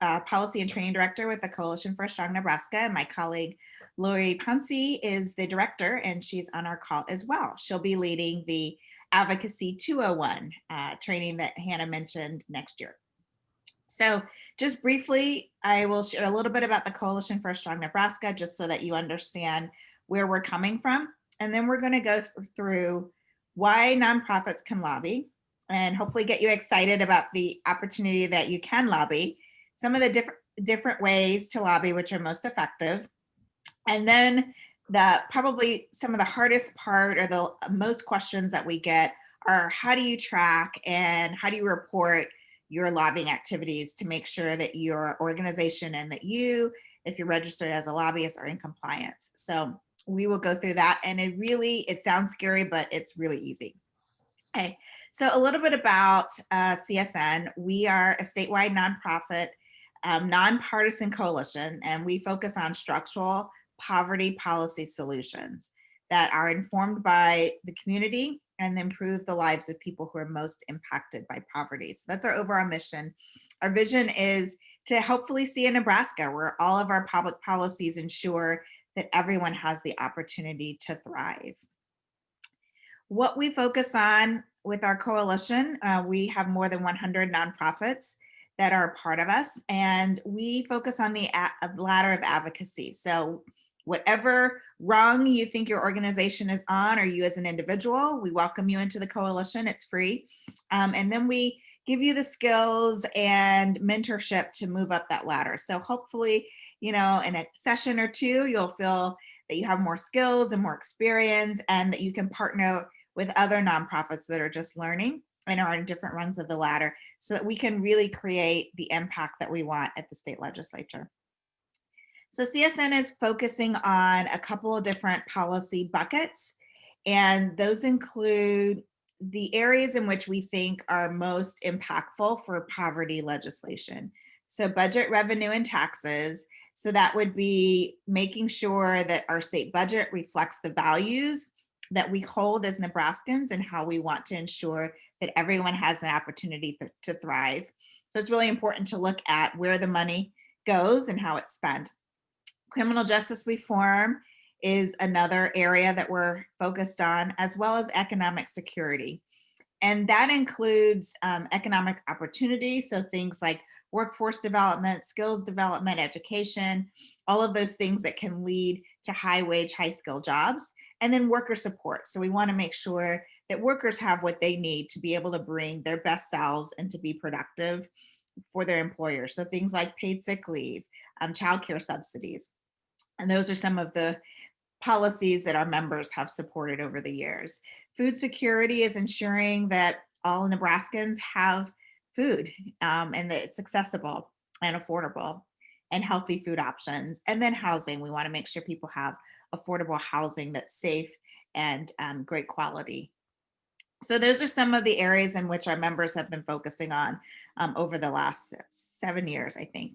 Policy and Training Director with the Coalition for a Strong Nebraska. And my colleague, Lori Ponce, is the director, and she's on our call as well. She'll be leading the Advocacy 201 training that Hannah mentioned next year. So just briefly, I will share a little bit about the Coalition for a Strong Nebraska, just so that you understand where we're coming from. And then we're going to go through why nonprofits can lobby, and hopefully get you excited about the opportunity that you can lobby, some of the different ways to lobby, which are most effective. And then probably some of the hardest part, or the most questions that we get, are how do you track and how do you report your lobbying activities to make sure that your organization and that you, if you're registered as a lobbyist, are in compliance. So we will go through that, and it sounds scary, but it's really easy. Okay, so a little bit about CSN. We are a statewide nonprofit, nonpartisan coalition, and we focus on structural poverty policy solutions that are informed by the community and improve the lives of people who are most impacted by poverty. So that's our overall mission. Our vision is to hopefully see a Nebraska where all of our public policies ensure that everyone has the opportunity to thrive. What we focus on with our coalition, we have more than 100 nonprofits that are part of us, and we focus on the ladder of advocacy. So whatever rung you think your organization is on, or you as an individual, we welcome you into the coalition. It's free. And then we give you the skills and mentorship to move up that ladder. So hopefully, in a session or two, you'll feel that you have more skills and more experience, and that you can partner with other nonprofits that are just learning and are in different rungs of the ladder, so that we can really create the impact that we want at the state legislature. So CSN is focusing on a couple of different policy buckets, and those include the areas in which we think are most impactful for poverty legislation. So budget, revenue, and taxes. So that would be making sure that our state budget reflects the values that we hold as Nebraskans and how we want to ensure that everyone has an opportunity to thrive. So it's really important to look at where the money goes and how it's spent. Criminal justice reform is another area that we're focused on, as well as economic security. And that includes economic opportunity. So things like workforce development, skills development, education, all of those things that can lead to high wage, high skill jobs. And then worker support. So we want to make sure that workers have what they need to be able to bring their best selves and to be productive for their employers. So things like paid sick leave, childcare subsidies. And those are some of the policies that our members have supported over the years. Food security is ensuring that all Nebraskans have food, and that it's accessible and affordable and healthy food options. And then housing, we want to make sure people have affordable housing that's safe and great quality. So those are some of the areas in which our members have been focusing on over the last 7 years, I think.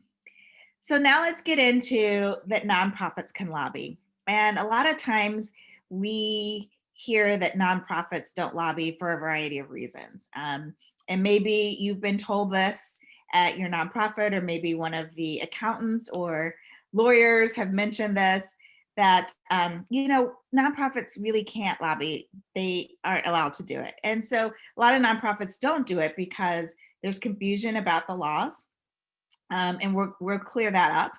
So now let's get into that nonprofits can lobby. And a lot of times we hear that nonprofits don't lobby for a variety of reasons. And maybe you've been told this at your nonprofit, or maybe one of the accountants or lawyers have mentioned this, that nonprofits really can't lobby. They aren't allowed to do it. And so a lot of nonprofits don't do it because there's confusion about the laws. And we'll clear that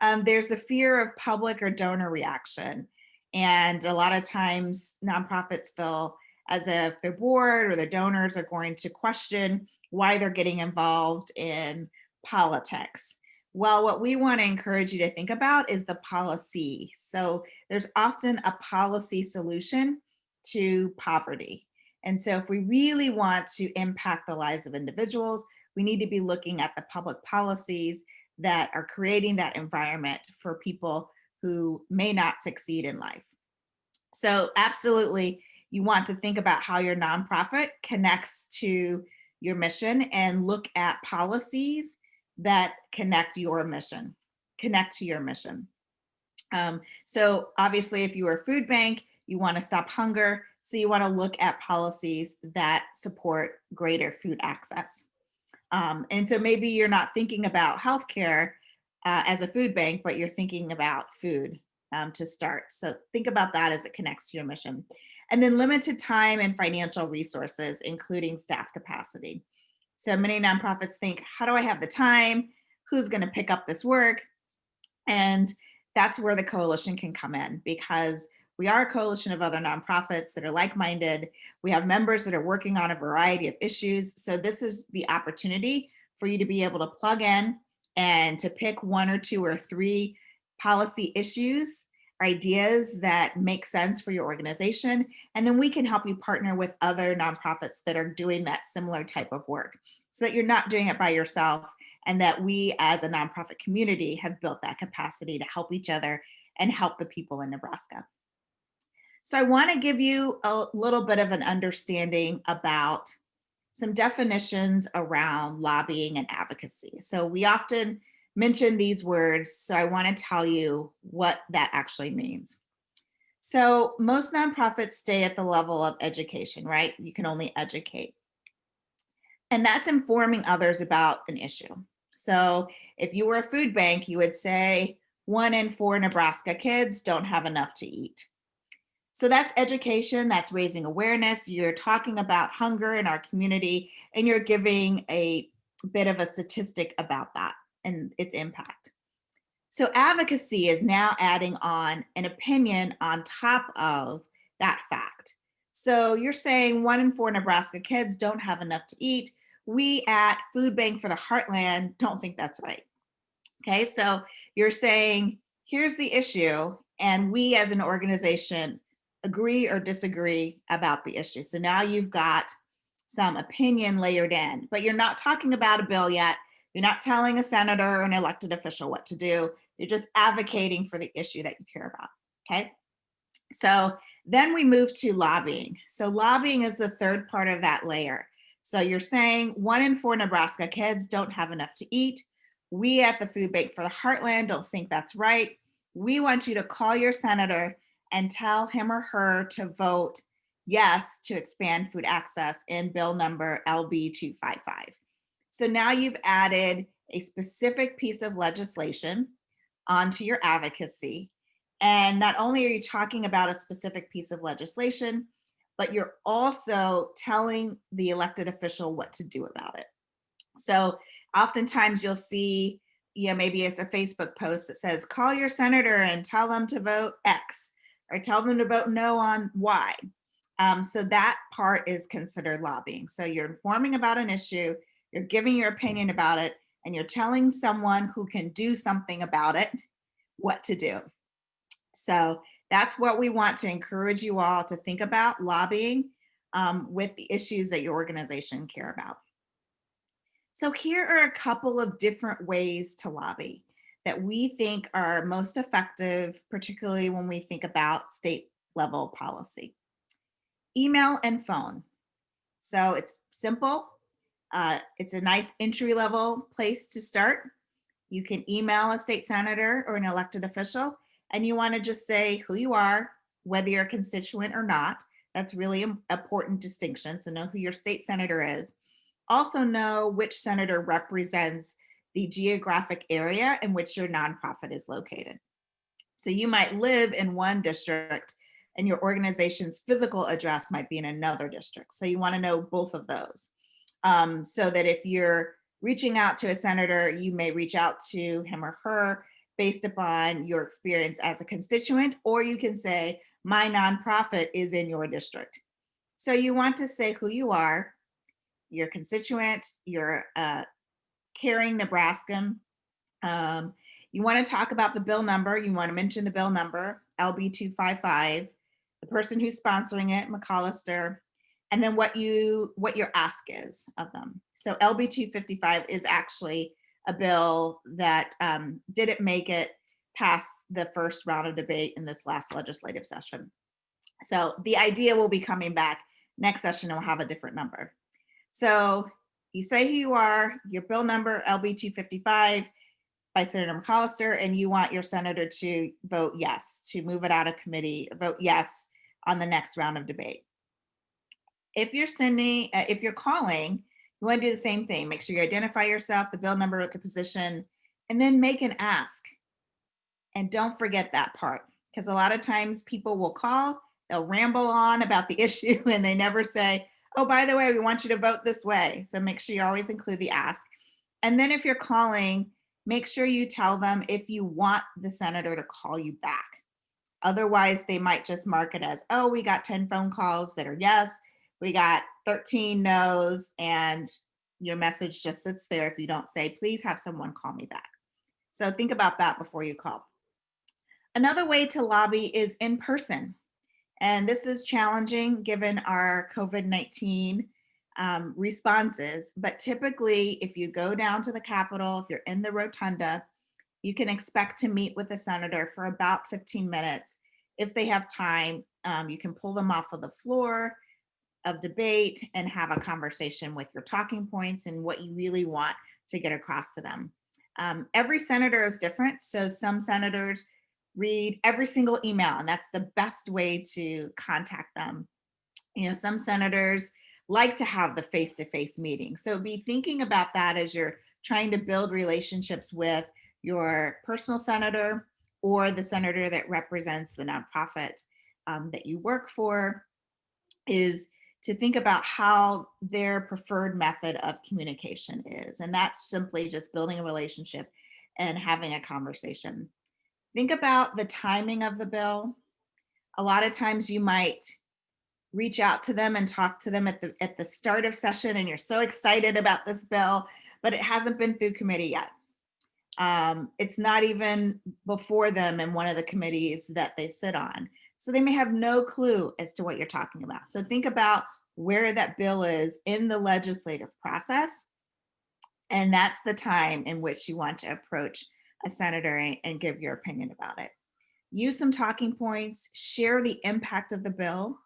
up. There's the fear of public or donor reaction. And a lot of times nonprofits feel as if their board or their donors are going to question why they're getting involved in politics. Well, what we want to encourage you to think about is the policy. So there's often a policy solution to poverty. And so if we really want to impact the lives of individuals, we need to be looking at the public policies that are creating that environment for people who may not succeed in life. So absolutely, you want to think about how your nonprofit connects to your mission and look at policies that connect to your mission. So obviously, if you are a food bank, you want to stop hunger. So you want to look at policies that support greater food access. And so maybe you're not thinking about healthcare as a food bank, but you're thinking about food to start. So think about that as it connects to your mission. And then limited time and financial resources, including staff capacity. So many nonprofits think, how do I have the time? Who's going to pick up this work? And that's where the coalition can come in, because we are a coalition of other nonprofits that are like-minded. We have members that are working on a variety of issues. So this is the opportunity for you to be able to plug in and to pick one or two or three policy issues, ideas that make sense for your organization. And then we can help you partner with other nonprofits that are doing that similar type of work, so that you're not doing it by yourself, and that we as a nonprofit community have built that capacity to help each other and help the people in Nebraska. So I want to give you a little bit of an understanding about some definitions around lobbying and advocacy. So we often mention these words, so I want to tell you what that actually means. So most nonprofits stay at the level of education, right? You can only educate. And that's informing others about an issue. So if you were a food bank, you would say 1 in 4 Nebraska kids don't have enough to eat. So that's education, that's raising awareness. You're talking about hunger in our community, and you're giving a bit of a statistic about that and its impact. So advocacy is now adding on an opinion on top of that fact. So you're saying 1 in 4 Nebraska kids don't have enough to eat. We at Food Bank for the Heartland don't think that's right. Okay, so you're saying, here's the issue, and we as an organization agree or disagree about the issue. So now you've got some opinion layered in, but you're not talking about a bill yet. You're not telling a senator or an elected official what to do. You're just advocating for the issue that you care about. Okay. So then we move to lobbying. So lobbying is the third part of that layer. So you're saying 1 in 4 Nebraska kids don't have enough to eat. We at the Food Bank for the Heartland don't think that's right. We want you to call your senator and tell him or her to vote yes to expand food access in bill number LB 255. So now you've added a specific piece of legislation onto your advocacy. And not only are you talking about a specific piece of legislation, but you're also telling the elected official what to do about it. So oftentimes you'll see, maybe it's a Facebook post that says, call your senator and tell them to vote X, or tell them to vote no on Y. So that part is considered lobbying. So you're informing about an issue, you're giving your opinion about it, and you're telling someone who can do something about it what to do. So that's what we want to encourage you all to think about, lobbying with the issues that your organization care about. So here are a couple of different ways to lobby that we think are most effective, particularly when we think about state level policy. Email and phone. So it's simple. It's a nice entry level place to start. You can email a state senator or an elected official, and you want to just say who you are, whether you're a constituent or not. That's really an important distinction. So know who your state senator is. Also know which senator represents the geographic area in which your nonprofit is located. So you might live in one district and your organization's physical address might be in another district. So you want to know both of those. So that if you're reaching out to a senator, you may reach out to him or her based upon your experience as a constituent, or you can say, my nonprofit is in your district. So you want to say who you are, your constituent, you're a caring Nebraskan. You want to talk about the bill number. You want to mention the bill number, LB 255, the person who's sponsoring it, McAllister, and then what your ask is of them. So LB 255 is actually a bill that didn't make it past the first round of debate in this last legislative session. So the idea will be coming back next session and we'll have a different number. So you say who you are, your bill number, LB 255 by Senator McAllister, and you want your senator to vote yes, to move it out of committee, vote yes on the next round of debate. If you're calling, You want to do the same thing. Make sure you identify yourself, the bill number, the position, and then make an ask. And don't forget that part, because a lot of times people will call, they'll ramble on about the issue, and they never say, oh, by the way, we want you to vote this way. So make sure you always include the ask. And then if you're calling, make sure you tell them if you want the senator to call you back. Otherwise, they might just mark it as, oh, we got 10 phone calls that are yes, we got 13 no's, and your message just sits there if you don't say, please have someone call me back. So think about that before you call. Another way to lobby is in person. And this is challenging given our COVID-19 responses. But typically, if you go down to the Capitol, if you're in the rotunda, you can expect to meet with the senator for about 15 minutes. If they have time, you can pull them off of the floor of debate and have a conversation with your talking points and what you really want to get across to them. Every senator is different. So some senators read every single email, and that's the best way to contact them. You know, some senators like to have the face-to-face meeting. So be thinking about that as you're trying to build relationships with your personal senator or the senator that represents the nonprofit that you work for, is to think about how their preferred method of communication is. And that's simply just building a relationship and having a conversation. Think about the timing of the bill. A lot of times you might reach out to them and talk to them at the start of session, and you're so excited about this bill, but it hasn't been through committee yet. It's not even before them in one of the committees that they sit on. So they may have no clue as to what you're talking about. So think about where that bill is in the legislative process. And that's the time in which you want to approach a senator and give your opinion about it. Use some talking points, share the impact of the bill.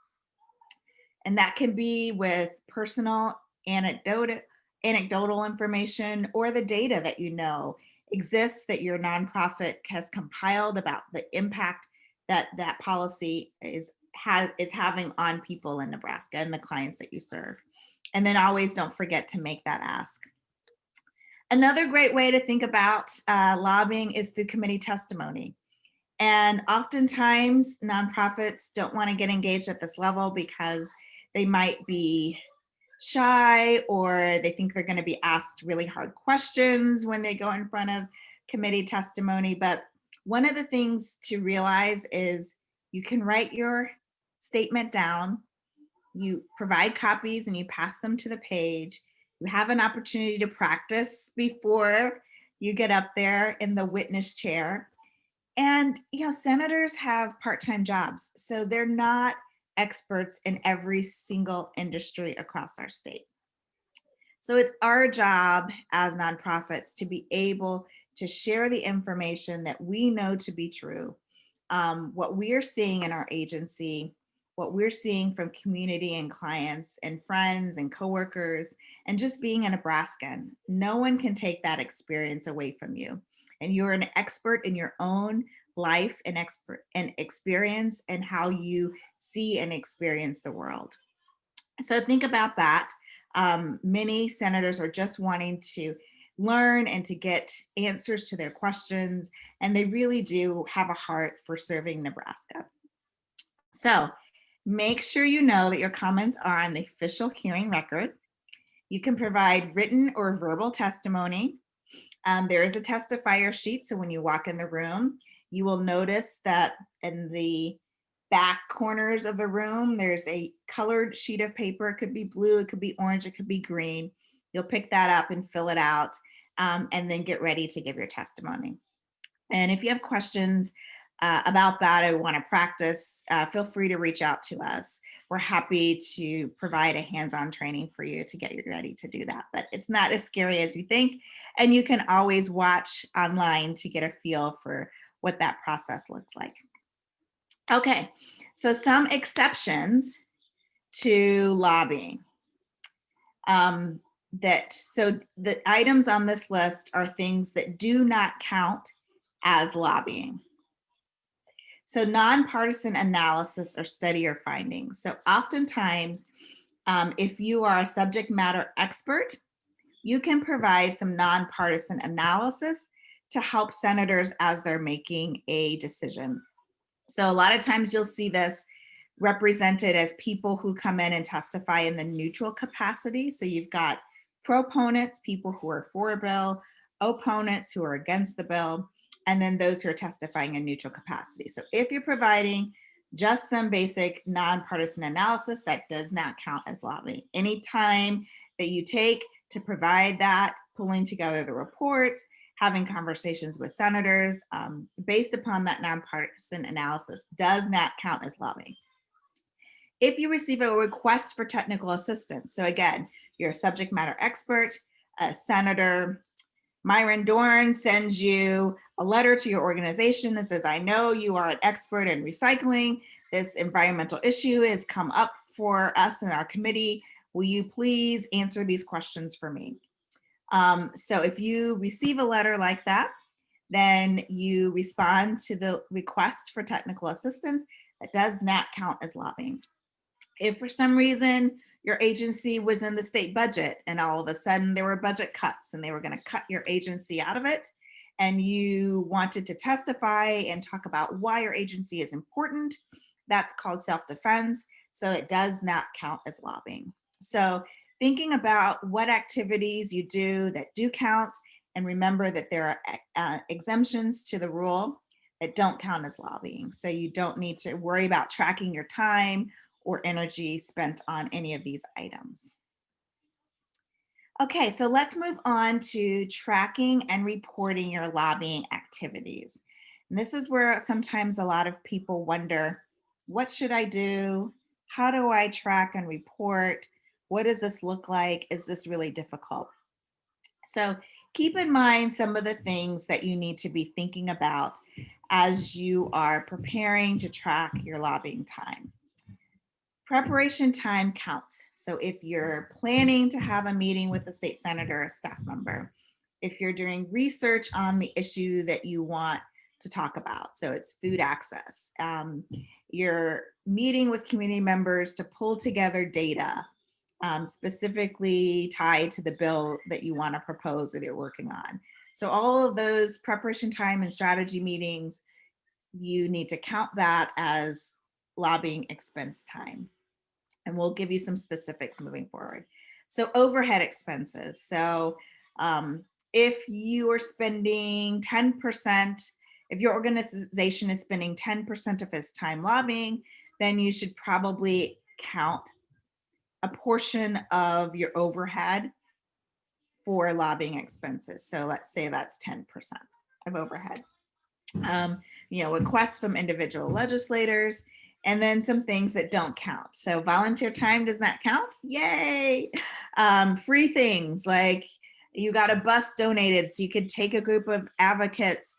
And that can be with personal anecdotal information or the data that you know exists that your nonprofit has compiled about the impact that that policy is having on people in Nebraska and the clients that you serve. And then always don't forget to make that ask. Another great way to think about lobbying is through committee testimony. And oftentimes nonprofits don't want to get engaged at this level because they might be shy, or they think they're going to be asked really hard questions when they go in front of committee testimony. But one of the things to realize is you can write your statement down, you provide copies, and you pass them to the page. You have an opportunity to practice before you get up there in the witness chair. And, you know, senators have part-time jobs, so they're not experts in every single industry across our state. So it's our job as nonprofits to be able to share the information that we know to be true, what we're seeing in our agency, what we're seeing from community and clients and friends and coworkers, and just being a Nebraskan. No one can take that experience away from you. And you're an expert in your own life and experience and how you see and experience the world. So think about that. Many senators are just wanting to learn and to get answers to their questions, and they really do have a heart for serving Nebraska. So make sure you know that your comments are on the official hearing record. You can provide written or verbal testimony. There is a testifier sheet, so when you walk in the room, you will notice that in the back corners of the room, there's a colored sheet of paper. It could be blue, it could be orange, it could be green. You'll pick that up and fill it out, and then get ready to give your testimony. And if you have questions about that or want to practice, feel free to reach out to us. We're happy to provide a hands-on training for you to get you ready to do that. But it's not as scary as you think, and you can always watch online to get a feel for what that process looks like. Okay, so some exceptions to lobbying. So the items on this list are things that do not count as lobbying. So nonpartisan analysis or study or findings. So oftentimes, if you are a subject matter expert you can provide some nonpartisan analysis to help senators as they're making a decision. So a lot of times you'll see this represented as people who come in and testify in the neutral capacity. So you've got proponents, people who are for a bill, opponents who are against the bill, and then those who are testifying in neutral capacity. So if you're providing just some basic nonpartisan analysis, that does not count as lobbying. Any time that you take to provide that, pulling together the report, having conversations with senators based upon that nonpartisan analysis does not count as lobbying. If you receive a request for technical assistance, so again, you're a subject matter expert, Senator Myron Dorn sends you a letter to your organization that says, I know you are an expert in recycling. This environmental issue has come up for us in our committee. Will you please answer these questions for me? So if you receive a letter like that, then you respond to the request for technical assistance. That does not count as lobbying. If for some reason your agency was in the state budget and all of a sudden there were budget cuts and they were going to cut your agency out of it, and you wanted to testify and talk about why your agency is important, that's called self-defense. So it does not count as lobbying. So thinking about what activities you do that do count, and remember that there are exemptions to the rule that don't count as lobbying. So you don't need to worry about tracking your time or energy spent on any of these items. Okay, so let's move on to tracking and reporting your lobbying activities. And this is where sometimes a lot of people wonder, what should I do? How do I track and report? What does this look like? Is this really difficult? So keep in mind some of the things that you need to be thinking about as you are preparing to track your lobbying time. Preparation time counts. So if you're planning to have a meeting with a state senator or staff member, if you're doing research on the issue that you want to talk about, so it's food access, you're meeting with community members to pull together data specifically tied to the bill that you want to propose or you're working on. So all of those preparation time and strategy meetings, you need to count that as lobbying expense time. And we'll give you some specifics moving forward. So overhead expenses. So if you are spending 10%, if your organization is spending 10% of its time lobbying, then you should probably count a portion of your overhead for lobbying expenses. So let's say that's 10% of overhead. Requests from individual legislators, and then some things that don't count. So volunteer time does not count. Yay. Free things like you got a bus donated so you could take a group of advocates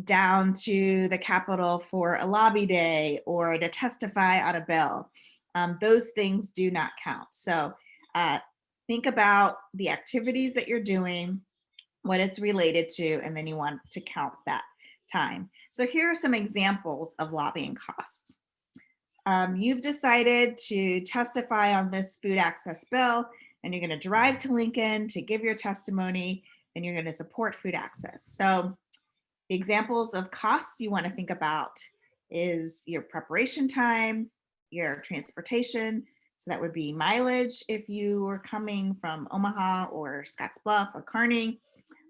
down to the Capitol for a lobby day or to testify on a bill. Those things do not count. So think about the activities that you're doing, what it's related to, and then you want to count that time. So here are some examples of lobbying costs. You've decided to testify on this food access bill, and you're going to drive to Lincoln to give your testimony, and you're going to support food access. So the examples of costs you want to think about is your preparation time, your transportation. So that would be mileage if you were coming from Omaha or Scottsbluff or Kearney,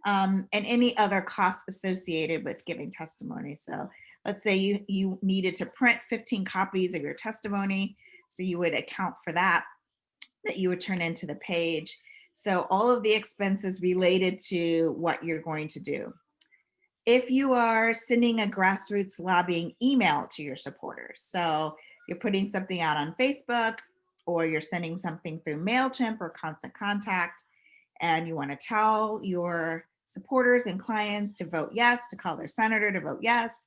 and any other costs associated with giving testimony. So let's say you needed to print 15 copies of your testimony. So you would account for that you would turn into the page. So all of the expenses related to what you're going to do. If you are sending a grassroots lobbying email to your supporters, so you're putting something out on Facebook or you're sending something through MailChimp or Constant Contact, and you want to tell your supporters and clients to vote yes, to call their senator to vote yes.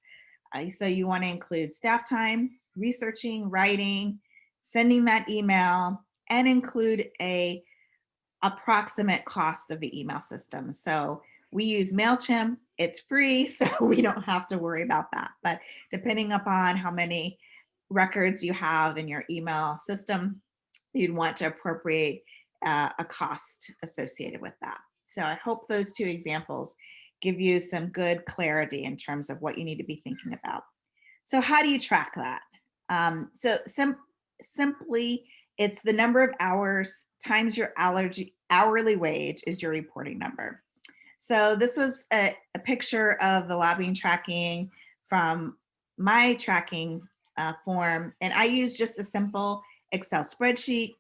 So you want to include staff time, researching, writing, sending that email, and include a approximate cost of the email system. So we use MailChimp, it's free, so we don't have to worry about that. But depending upon how many records you have in your email system, you'd want to appropriate a cost associated with that. So I hope those two examples give you some good clarity in terms of what you need to be thinking about. So how do you track that? Simply, it's the number of hours times your hourly wage is your reporting number. So this was a picture of the lobbying tracking from my tracking form, and I use just a simple Excel spreadsheet.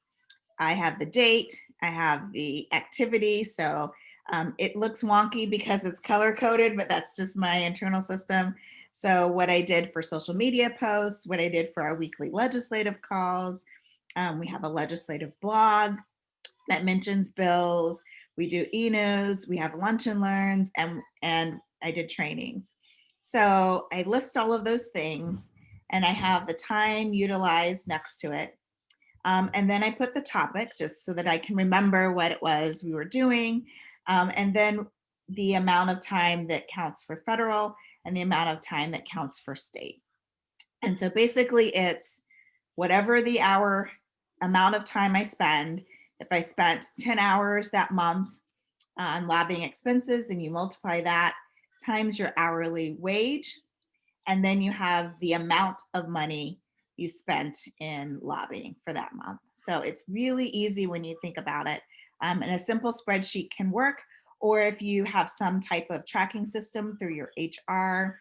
I have the date, I have the activity. So it looks wonky because it's color coded, but that's just my internal system. So what I did for social media posts, what I did for our weekly legislative calls, we have a legislative blog that mentions bills. We do e-news, we have lunch and learns, and I did trainings. So I list all of those things and I have the time utilized next to it. And then I put the topic just so that I can remember what it was we were doing. And then the amount of time that counts for federal and the amount of time that counts for state. And so basically it's whatever the hour amount of time I spend. If I spent 10 hours that month on lobbying expenses, then you multiply that times your hourly wage. And then you have the amount of money you spent in lobbying for that month. So it's really easy when you think about it. And a simple spreadsheet can work, or if you have some type of tracking system through your HR,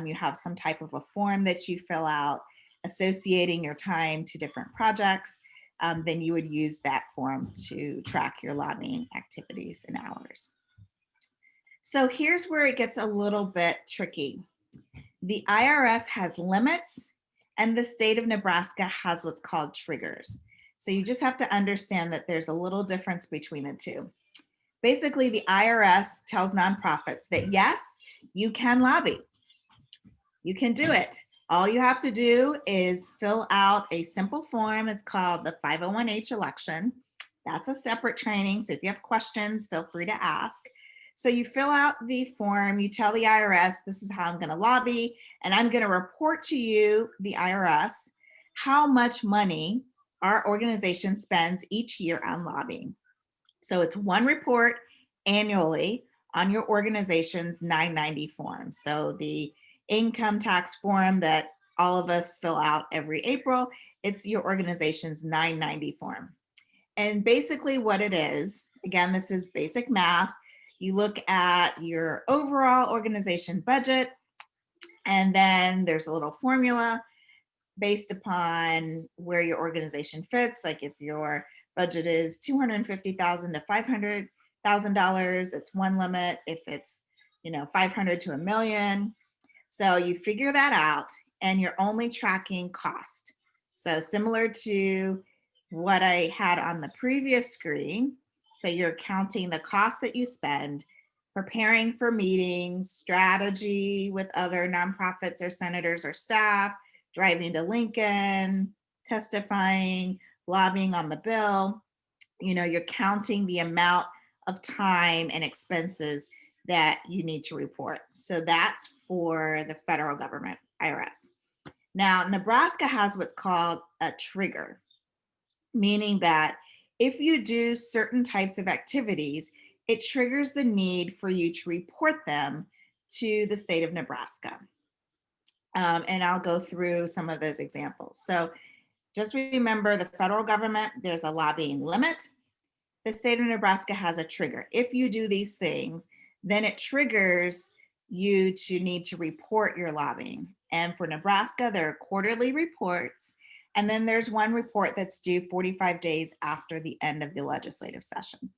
you have some type of a form that you fill out associating your time to different projects, then you would use that form to track your lobbying activities and hours. So here's where it gets a little bit tricky. The IRS has limits and the state of Nebraska has what's called triggers. So you just have to understand that there's a little difference between the two. Basically, the IRS tells nonprofits that yes, you can lobby. You can do it. All you have to do is fill out a simple form. It's called the 501H election. That's a separate training. So if you have questions, feel free to ask. So you fill out the form, you tell the IRS, this is how I'm going to lobby, and I'm going to report to you, the IRS, how much money our organization spends each year on lobbying. So it's one report annually on your organization's 990 form. So the income tax form that all of us fill out every April, it's your organization's 990 form. And basically what it is, again, this is basic math. You look at your overall organization budget, and then there's a little formula based upon where your organization fits. Like if your budget is $250,000 to $500,000, it's one limit. If it's 500 to $1 million, so you figure that out, and you're only tracking cost. So similar to what I had on the previous screen. So you're counting the cost that you spend, preparing for meetings, strategy with other nonprofits or senators or staff, driving to Lincoln, testifying, lobbying on the bill. You're counting the amount of time and expenses that you need to report. So that's for the federal government, IRS. Now, Nebraska has what's called a trigger, meaning that if you do certain types of activities, it triggers the need for you to report them to the state of Nebraska. And I'll go through some of those examples. So just remember, the federal government, there's a lobbying limit. The state of Nebraska has a trigger. If you do these things, then it triggers you to need to report your lobbying. And for Nebraska, there are quarterly reports. And then there's one report that's due 45 days after the end of the legislative session.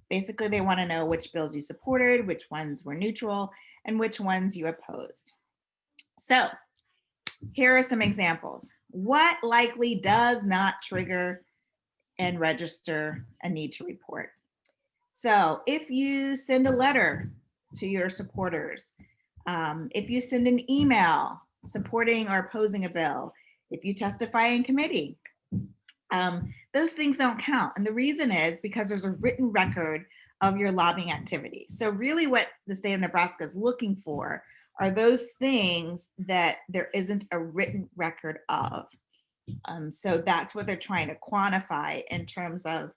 Basically, they want to know which bills you supported, which ones were neutral, and which ones you opposed. So here are some examples. What likely does not trigger and register a need to report? So if you send a letter to your supporters, if you send an email supporting or opposing a bill, if you testify in committee, those things don't count. And the reason is because there's a written record of your lobbying activity. So really what the state of Nebraska is looking for are those things that there isn't a written record of. So that's what they're trying to quantify in terms of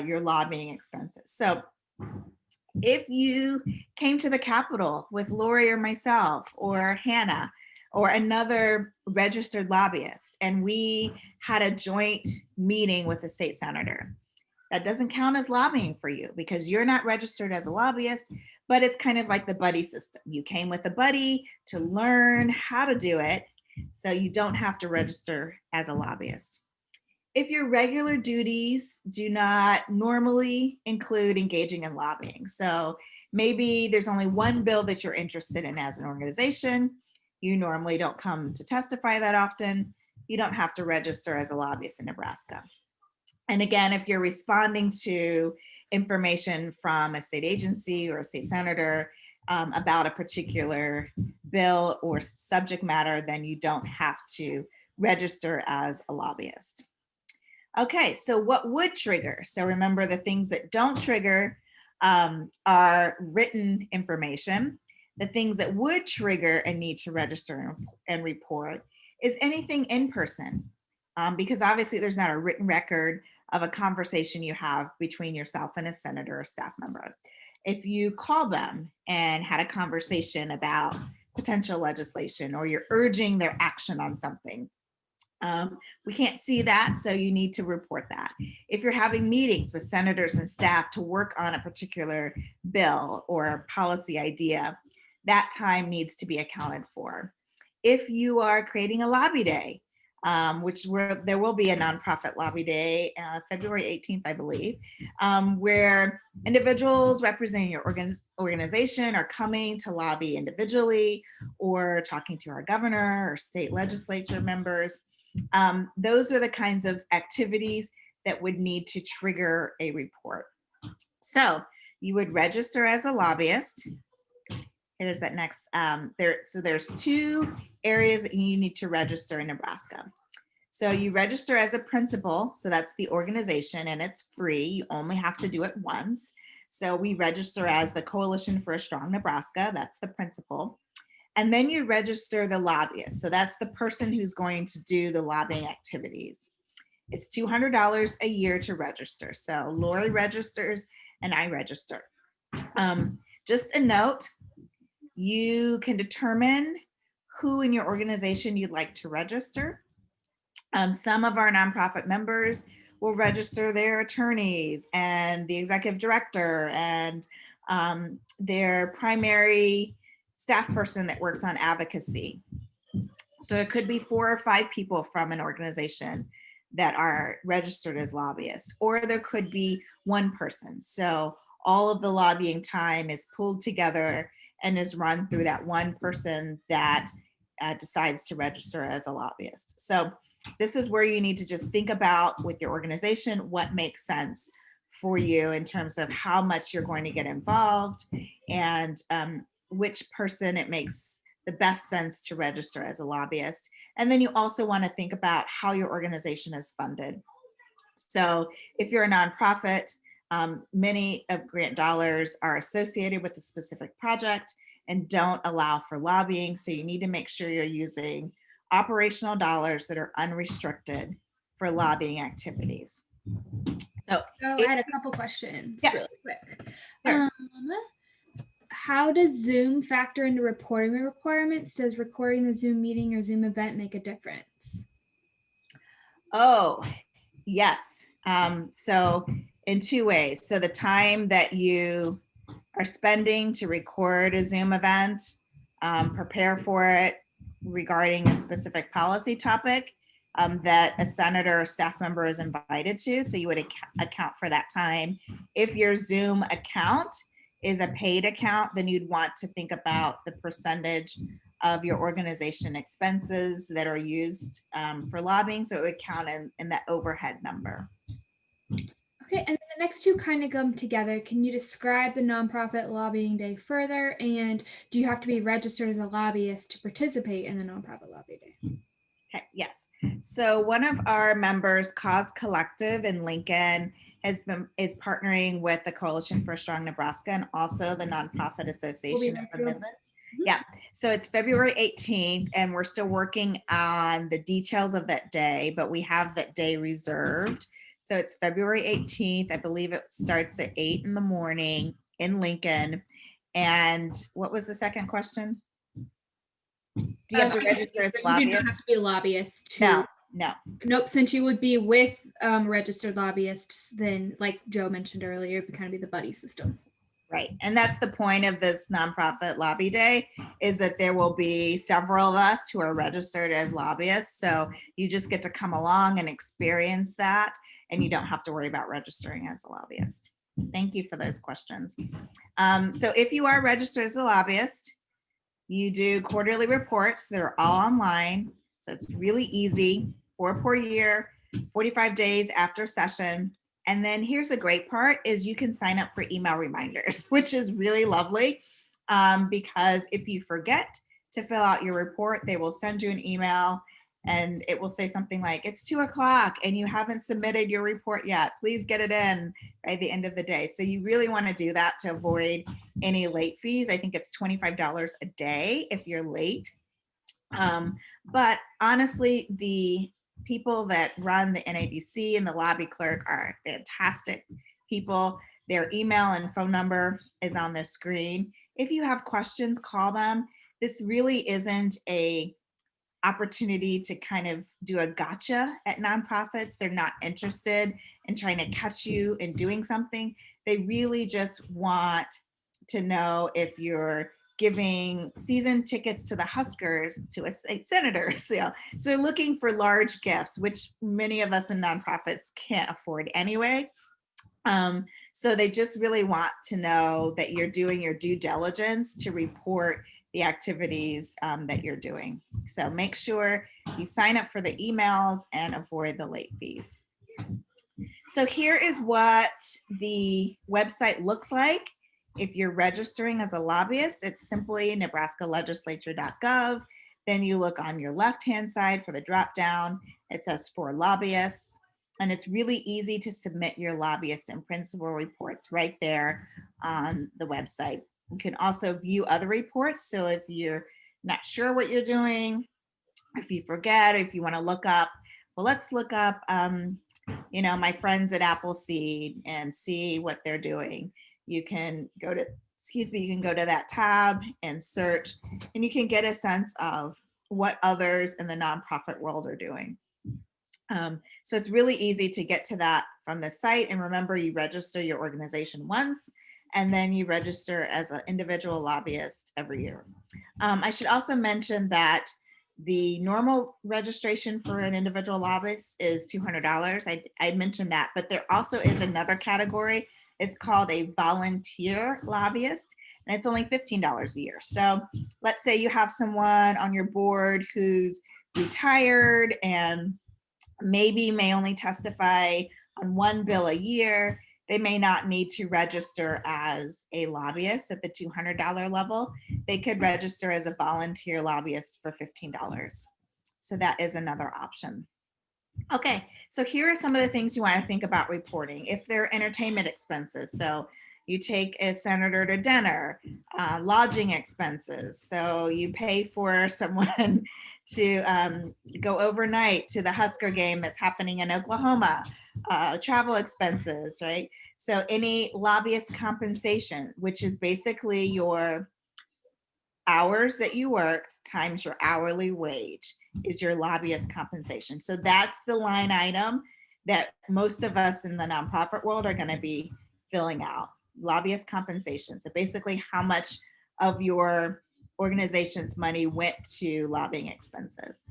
your lobbying expenses. So if you came to the Capitol with Lori or myself or Hannah or another registered lobbyist, and we had a joint meeting with a state senator, that doesn't count as lobbying for you because you're not registered as a lobbyist, but it's kind of like the buddy system. You came with a buddy to learn how to do it, so you don't have to register as a lobbyist. If your regular duties do not normally include engaging in lobbying, so maybe there's only one bill that you're interested in as an organization, you normally don't come to testify that often, you don't have to register as a lobbyist in Nebraska. And again, if you're responding to information from a state agency or a state senator about a particular bill or subject matter, then you don't have to register as a lobbyist. Okay, so what would trigger? So remember, the things that don't trigger are written information. The things that would trigger a need to register and report is anything in person, because obviously there's not a written record of a conversation you have between yourself and a senator or staff member. If you call them and had a conversation about potential legislation, or you're urging their action on something, we can't see that, so you need to report that. If you're having meetings with senators and staff to work on a particular bill or policy idea, that time needs to be accounted for. If you are creating a lobby day, there will be a nonprofit lobby day, February 18th, I believe, where individuals representing your organization are coming to lobby individually or talking to our governor or state legislature members. Those are the kinds of activities that would need to trigger a report. So you would register as a lobbyist. Here's that next. So there's two areas that you need to register in Nebraska. So you register as a principal, so that's the organization, and it's free. You only have to do it once. So we register as the Coalition for a Strong Nebraska. That's the principal. And then you register the lobbyist. So that's the person who's going to do the lobbying activities. It's $200 a year to register. So Lori registers and I register. Just a note, you can determine who in your organization you'd like to register. Some of our nonprofit members will register their attorneys and the executive director and their primary staff person that works on advocacy. So it could be 4 or 5 people from an organization that are registered as lobbyists, or there could be one person. So all of the lobbying time is pulled together and is run through that one person that decides to register as a lobbyist. So this is where you need to just think about with your organization what makes sense for you in terms of how much you're going to get involved and which person it makes the best sense to register as a lobbyist. And then you also want to think about how your organization is funded. So if you're a nonprofit, many of grant dollars are associated with a specific project and don't allow for lobbying. So you need to make sure you're using operational dollars that are unrestricted for lobbying activities. So I had a couple questions really quick. Sure. How does Zoom factor into reporting requirements? Does recording the Zoom meeting or Zoom event make a difference? Oh, yes. So in 2 ways. So the time that you are spending to record a Zoom event, prepare for it regarding a specific policy topic that a senator or staff member is invited to. So you would account for that time. If your Zoom account is a paid account, then you'd want to think about the percentage of your organization expenses that are used for lobbying. So it would count in that overhead number. Okay, and then the next two kind of come together. Can you describe the nonprofit lobbying day further? And do you have to be registered as a lobbyist to participate in the nonprofit lobby day? Okay, yes. So one of our members, Cause Collective in Lincoln, is partnering with the Coalition for a Strong Nebraska and also the Nonprofit Association of the Midlands. Yeah, so it's February 18th, and we're still working on the details of that day, but we have that day reserved So it's February 18th. I believe it starts at 8 in the morning in Lincoln. And what was the second question? Do you have to register as a You do not lobbyist? have to be a lobbyist to. No, no. Nope. Since you would be with registered lobbyists, then like Joe mentioned earlier, it would kind of be the buddy system. Right. And that's the point of this nonprofit lobby day, is that there will be several of us who are registered as lobbyists. So you just get to come along and experience that, and you don't have to worry about registering as a lobbyist. Thank you for those questions. So if you are registered as a lobbyist, you do quarterly reports. They're all online. So it's really easy, 4 per year, 45 days after session. And then here's the great part is you can sign up for email reminders, which is really lovely, because if you forget to fill out your report, they will send you an email and it will say something like, it's 2 o'clock and you haven't submitted your report yet. Please get it in by the end of the day. So you really want to do that to avoid any late fees. I think it's $25 a day if you're late. But honestly, the people that run the NADC and the lobby clerk are fantastic people. Their email and phone number is on the screen. If you have questions, call them. This really isn't a opportunity to kind of do a gotcha at nonprofits. They're not interested in trying to catch you in doing something. They really just want to know if you're giving season tickets to the Huskers to a state senator. So they're looking for large gifts, which many of us in nonprofits can't afford anyway. So they just really want to know that you're doing your due diligence to report the activities that you're doing. So make sure you sign up for the emails and avoid the late fees. So here is what the website looks like. If you're registering as a lobbyist, it's simply nebraskalegislature.gov. Then you look on your left-hand side for the drop down. It says for lobbyists. And it's really easy to submit your lobbyist and principal reports right there on the website. You can also view other reports. So if you're not sure what you're doing, if you forget, if you want to look up, well, let's look up, my friends at Appleseed and see what they're doing. You can go to, you can go to that tab and search, and you can get a sense of what others in the nonprofit world are doing. So it's really easy to get to that from the site. And remember, you register your organization once, and then you register as an individual lobbyist every year. I should also mention that the normal registration for an individual lobbyist is $200. I mentioned that, but there also is another category. It's called a volunteer lobbyist, and it's only $15 a year. So let's say you have someone on your board who's retired and maybe may only testify on one bill a year. They may not need to register as a lobbyist at the $200 level. They could register as a volunteer lobbyist for $15. So that is another option. Okay, so here are some of the things you want to think about reporting. If they're entertainment expenses, so you take a senator to dinner, lodging expenses, so you pay for someone to go overnight to the Husker game that's happening in Oklahoma, travel expenses, right? So any lobbyist compensation, which is basically your hours that you worked times your hourly wage, is your lobbyist compensation. So that's the line item that most of us in the nonprofit world are going to be filling out. Lobbyist compensation. So basically how much of your organization's money went to lobbying expenses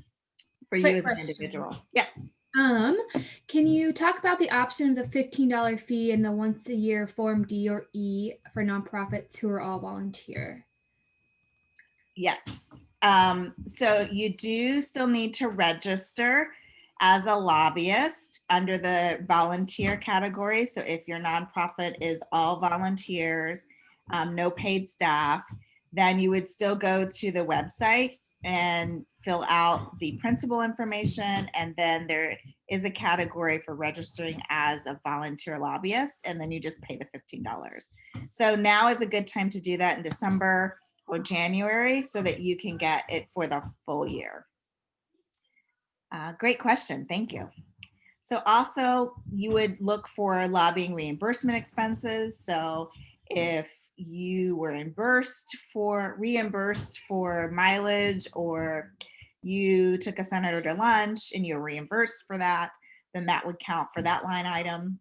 for you as an individual. Yes. Can you talk about the option of the $15 fee and the once a year Form D or E for nonprofits who are all volunteer? Yes. So you do still need to register as a lobbyist under the volunteer category. So if your nonprofit is all volunteers, no paid staff, then you would still go to the website and fill out the principal information. And then there is a category for registering as a volunteer lobbyist. And then you just pay the $15. So now is a good time to do that in December or January so that you can get it for the full year. Great question. Thank you. So also you would look for lobbying reimbursement expenses. So if you were reimbursed for mileage, or you took a senator to lunch and you're reimbursed for that, then that would count for that line item.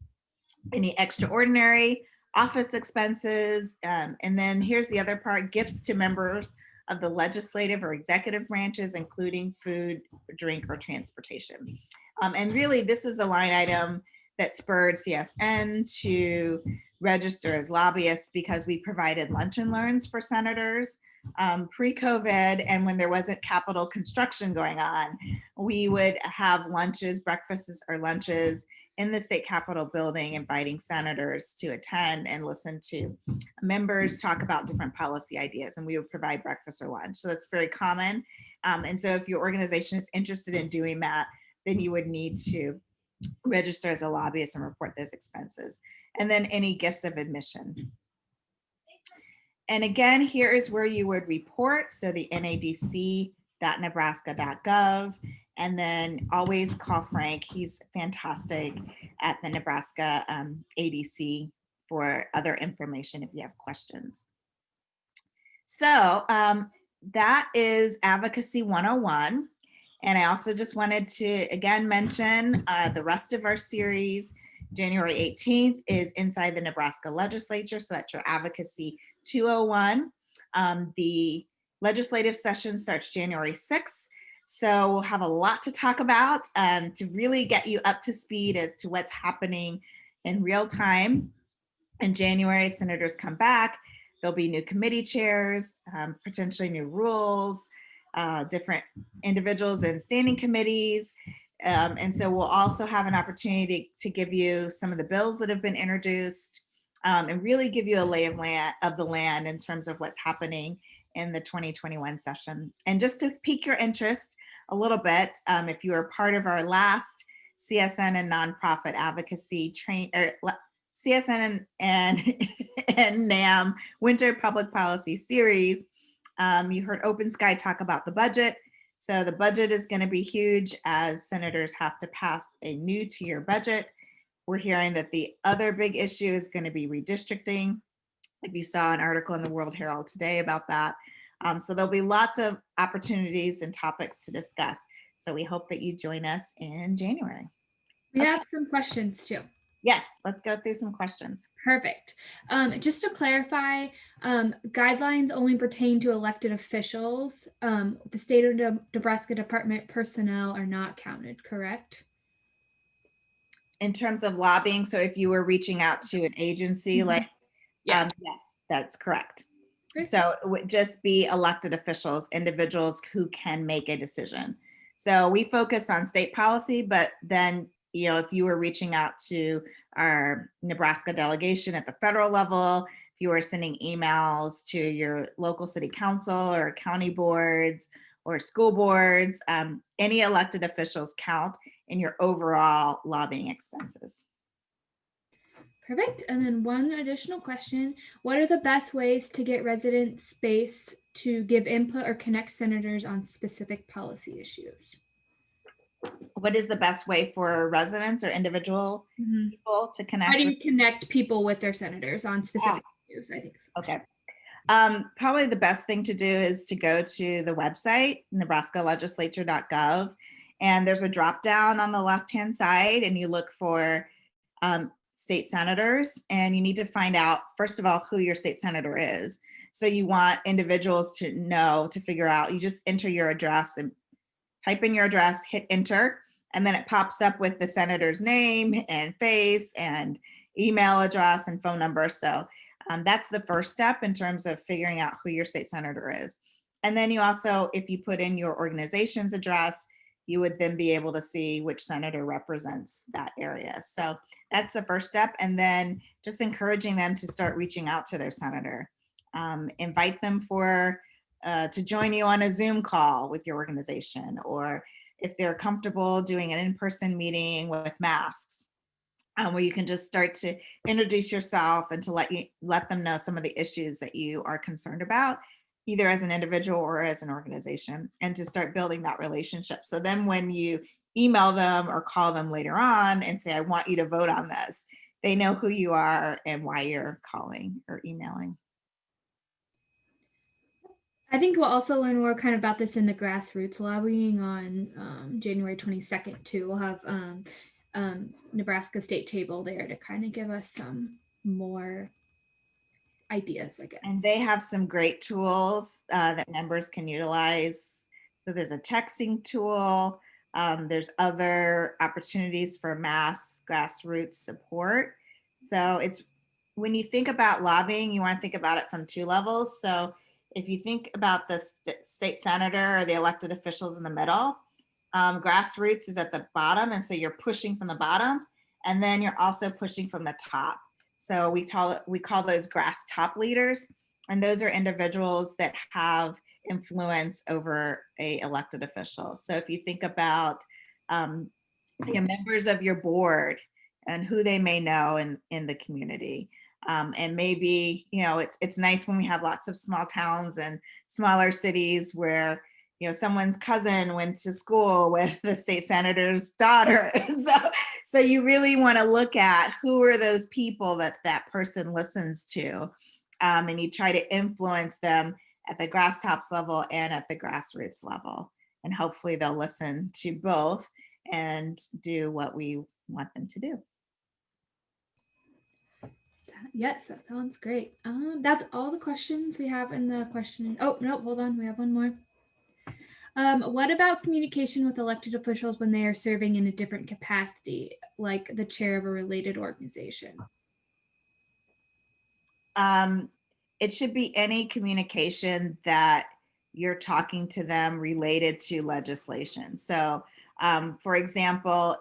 Any extraordinary office expenses. And then here's the other part: gifts to members of the legislative or executive branches, including food, drink, or transportation. And really, this is the line item that spurred CSN to register as lobbyists, because we provided lunch and learns for senators pre-COVID. And when there wasn't capital construction going on, we would have lunches, breakfasts or lunches in the state capitol building, inviting senators to attend and listen to members talk about different policy ideas. And we would provide breakfast or lunch. So that's very common. And so if your organization is interested in doing that, then you would need to register as a lobbyist and report those expenses. And then any gifts of admission. And again, here is where you would report. So the nadc.nebraska.gov. And then always call Frank. He's fantastic at the Nebraska ADC for other information if you have questions. So that is Advocacy 101. And I also just wanted to again mention the rest of our series. January 18th is Inside the Nebraska Legislature. So that's your Advocacy 201. The legislative session starts January 6th. So we'll have a lot to talk about to really get you up to speed as to what's happening in real time. In January, senators come back. There'll be new committee chairs, potentially new rules, different individuals in standing committees. And so we'll also have an opportunity to give you some of the bills that have been introduced and really give you a lay of the land in terms of what's happening in the 2021 session. And just to pique your interest a little bit, if you were part of our last CSN and nonprofit advocacy CSN and NAM Winter Public Policy Series, you heard Open Sky talk about the budget. So the budget is going to be huge as senators have to pass a new tier budget. We're hearing that the other big issue is going to be redistricting. If you saw an article in the World Herald today about that. So there'll be lots of opportunities and topics to discuss. So we hope that you join us in January. We have some questions too. Yes, let's go through some questions. Perfect. Just to clarify, guidelines only pertain to elected officials. The state of Nebraska Department personnel are not counted, correct? In terms of lobbying, so if you were reaching out to an agency, like, yes, that's correct. Great. So it would just be elected officials, individuals who can make a decision. So we focus on state policy, but then, you know, if you were reaching out to our Nebraska delegation at the federal level, if you were sending emails to your local city council or county boards or school boards, any elected officials count in your overall lobbying expenses. Perfect. And then one additional question: what are the best ways to get resident space to give input or connect senators on specific policy issues? What is the best way for residents or individual people to connect? How do you connect people with their senators on specific issues? I think so. Okay. Probably the best thing to do is to go to the website, nebraskalegislature.gov, and there's a drop down on the left-hand side, and you look for state senators, and you need to find out, first of all, who your state senator is. So you want individuals to know, to figure out, you just enter your address and type in your address, hit enter, and then it pops up with the senator's name and face and email address and phone number. So that's the first step in terms of figuring out who your state senator is. And then you also, if you put in your organization's address, you would then be able to see which senator represents that area. So that's the first step. And then just encouraging them to start reaching out to their senator. Invite them to join you on a Zoom call with your organization, or if they're comfortable doing an in-person meeting with masks, where you can just start to introduce yourself and to let them know some of the issues that you are concerned about, either as an individual or as an organization, and to start building that relationship. So then when you email them or call them later on and say, I want you to vote on this. They know who you are and why you're calling or emailing. I think we'll also learn more kind of about this in the grassroots lobbying on January 22nd too. We'll have Nebraska State Table there to kind of give us some more ideas, I guess. And they have some great tools that members can utilize. So there's a texting tool. There's other opportunities for mass grassroots support. So it's when you think about lobbying, you want to think about it from two levels. So if you think about the state senator or the elected officials in the middle, grassroots is at the bottom. And so you're pushing from the bottom, and then you're also pushing from the top. So we call those grass top leaders, and those are individuals that have influence over a elected official. So if you think about the members of your board and who they may know in the community. And maybe, it's nice when we have lots of small towns and smaller cities where, someone's cousin went to school with the state senator's daughter. And so you really want to look at who are those people that person listens to. And you try to influence them at the grass tops level and at the grassroots level. And hopefully they'll listen to both and do what we want them to do. Yes, that sounds great. That's all the questions we have in the question. Oh, no, hold on. We have one more. What about communication with elected officials when they are serving in a different capacity, like the chair of a related organization? It should be any communication that you're talking to them related to legislation. So, for example,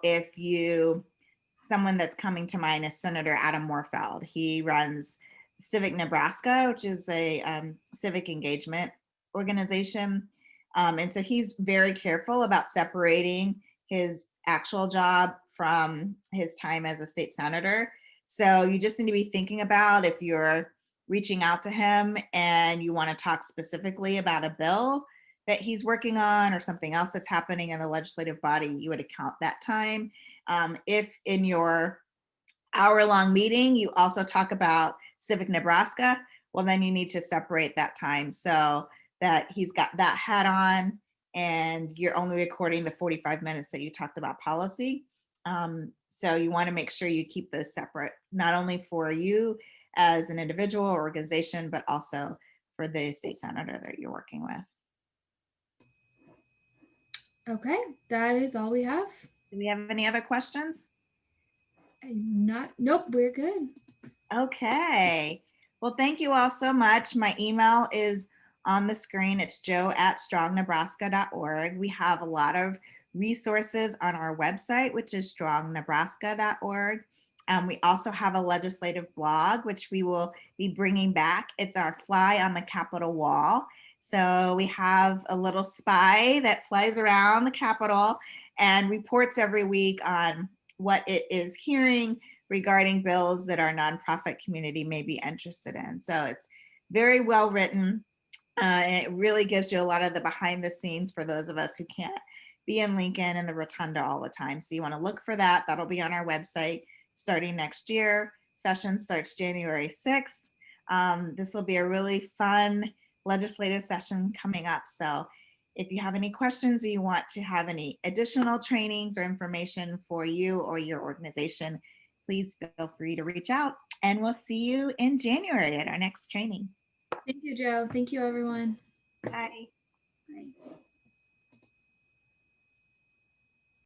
someone that's coming to mind is Senator Adam Morfeld. He runs Civic Nebraska, which is a civic engagement organization. And so he's very careful about separating his actual job from his time as a state senator. So you just need to be thinking about if you're reaching out to him and you want to talk specifically about a bill that he's working on or something else that's happening in the legislative body, you would account that time. If in your hour-long meeting you also talk about Civic Nebraska, well, then you need to separate that time so that he's got that hat on and you're only recording the 45 minutes that you talked about policy. So you want to make sure you keep those separate, not only for you as an individual or organization, but also for the state senator that you're working with. Okay, that is all we have. Do we have any other questions? Nope, we're good. Okay. Well, thank you all so much. My email is on the screen. It's joe@strongnebraska.org. We have a lot of resources on our website, which is strongnebraska.org. We also have a legislative blog, which we will be bringing back. It's our Fly on the Capitol Wall. So we have a little spy that flies around the Capitol and reports every week on what it is hearing regarding bills that our nonprofit community may be interested in. So it's very well written, and it really gives you a lot of the behind the scenes for those of us who can't be in Lincoln and the Rotunda all the time. So you want to look for that. That'll be on our website starting next year. Session starts January 6th. This will be a really fun legislative session coming up. So if you have any questions or you want to have any additional trainings or information for you or your organization, please feel free to reach out, and we'll see you in January at our next training. Thank you, Joe. Thank you, everyone. Bye.